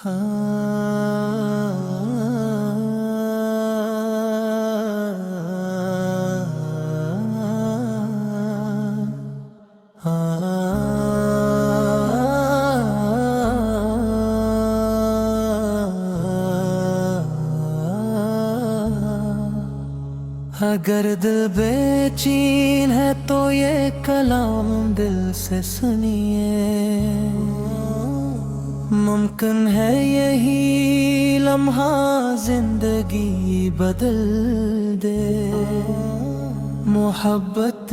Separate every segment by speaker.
Speaker 1: अगर दिल बेचैन है तो ये कलाम दिल से सुनिए। मुमकिन है यही लम्हा जिंदगी बदल दे। मोहब्बत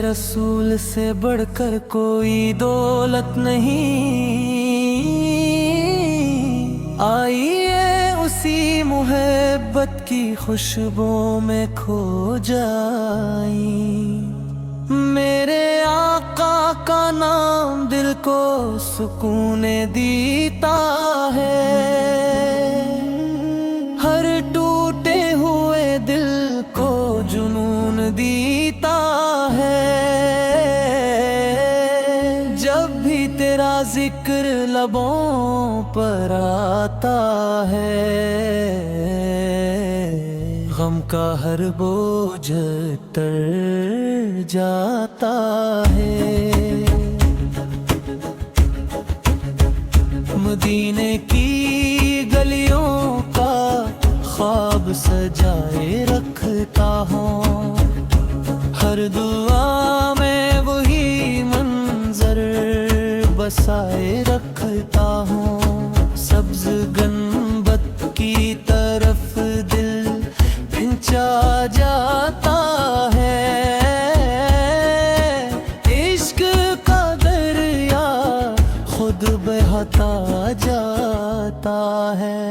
Speaker 1: रसूल से बढ़कर कोई दौलत नहीं। आइए उसी मोहब्बत की खुशबू में खो जाई। मेरे आका का नाम दिल को सुकून देता है। हर टूटे हुए दिल को जुनून देता है। जब भी तेरा जिक्र लबों पर आता है, गम का हर बोझ तर जाता है। मदीने की गलियों का ख्वाब सजाए रखता हूँ। हर दुआ में वही मंजर बसाए रखता हूँ। सब्ज गन्बत की तरफ दिल खिंचा जाता है। इश्क का दरिया खुद बहता जाता है।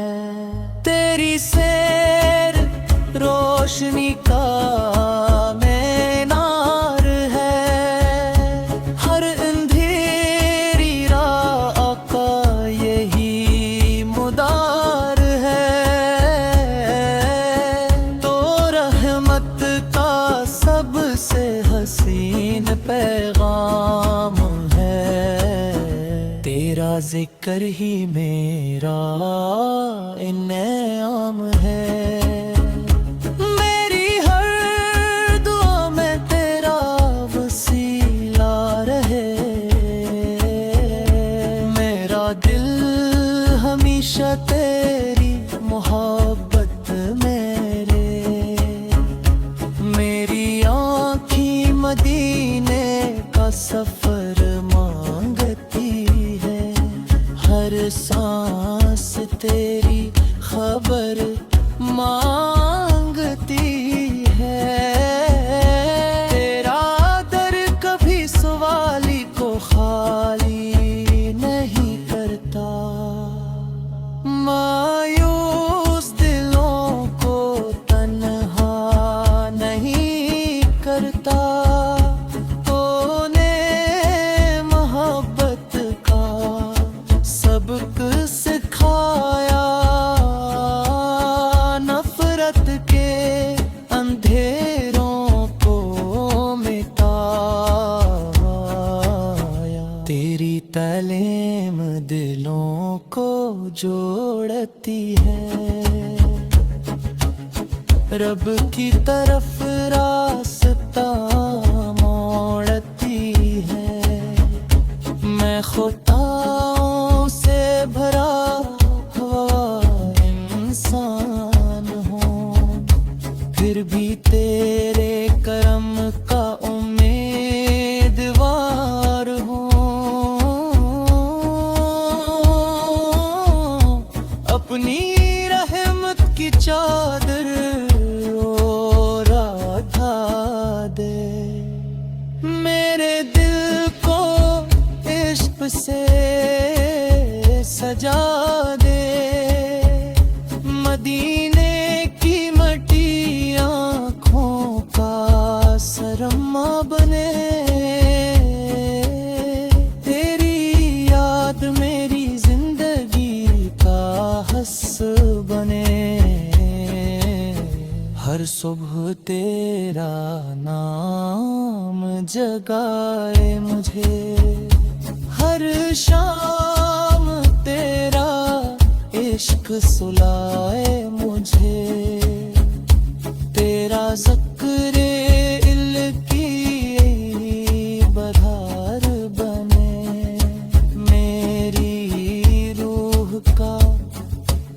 Speaker 1: तेरी सैर रोशनी का मीनार है। हर अंधेरी राह का यही मुदार है। तो रहमत का सबसे हसीन पैगाम है। तेरा जिक्र ही मेरा इनाम है। मेरी हर दुआ में तेरा वसीला रहे। मेरा दिल हमेशा तेरी मोहब्बत में रहे। मेरी आँखें मदीने का सफर मांगती है। हर सांस तेरी खबर मांगती है। तेरा दर कभी सवाली को खाली नहीं करता। मायूस दिलों को तन्हा नहीं करता। तूने मोहब्बत का सबक सिखाया। नफरत के अंधेरों को मिटाया। तेरी तालीम दिलों को जोड़ती है। रब की तरफ रास्ता मोड़ती है। मैं खुताओं से भरा हुआ इंसान हूँ। फिर भी तेरे करम का उम्मीदवार हूँ। अपनी रहमत की चादर ओढ़ा दे। मेरे दिल को इश्क से सजा दे। मदीने की मटी आँखों का सरमा बने। तेरी याद मेरी जिंदगी का हस बने। हर सुबह तेरा नाम जगाए मुझे। हर शाम तेरा इश्क सुलाए मुझे, तेरा ज़िक्र इल्की बधार बने, मेरी रूह का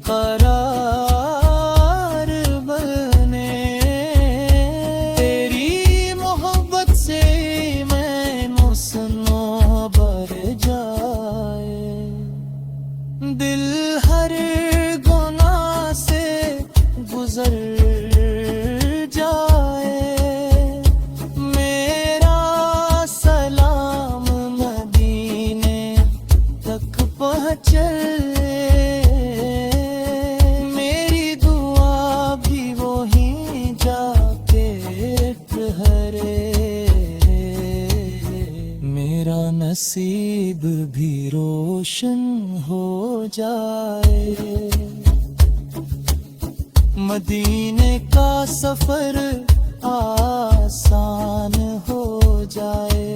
Speaker 1: करार बने। तेरी मोहब्बत से मैं मुसनो भर जाए, दिल हर गुनाह से गुजर जाए। मेरा सलाम मदीने तक पहुँचे, मेरी दुआ भी वहीं जाके ठहरे, मेरा नसीब भी रोशन हो जाए। मदीने का सफर आसान हो जाए,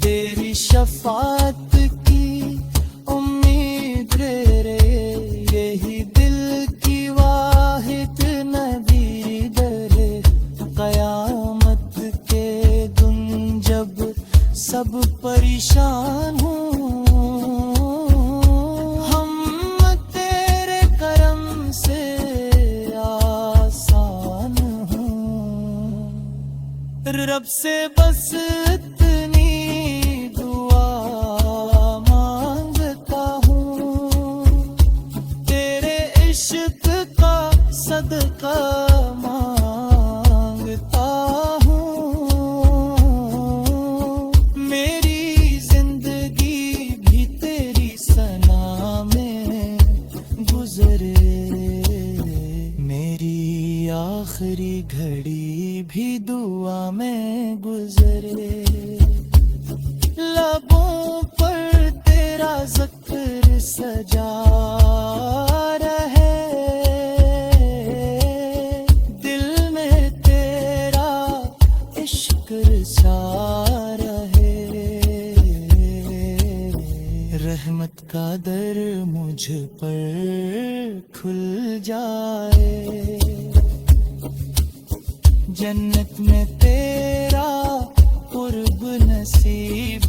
Speaker 1: तेरी शफात की उम्मीद रे, यही दिल की वाहिद नदीद रे। कयामत के दिन जब सब परेशान हों, हम तेरे करम से आसान हों। रब से बस इतनी दुआ मांगता हूँ, तेरे इश्क का सदका मांगता हूँ। मेरी जिंदगी भी तेरी सना में गुजरे, मेरी आखिरी घड़ी भी दुआ में गुजरे। लबों पर तेरा ज़िक्र सजा रहे, दिल में तेरा इश्क रचा रहे। रहमत का दर मुझ पर खुल जाए, जन्नत में तेरा कुर्ब नसीब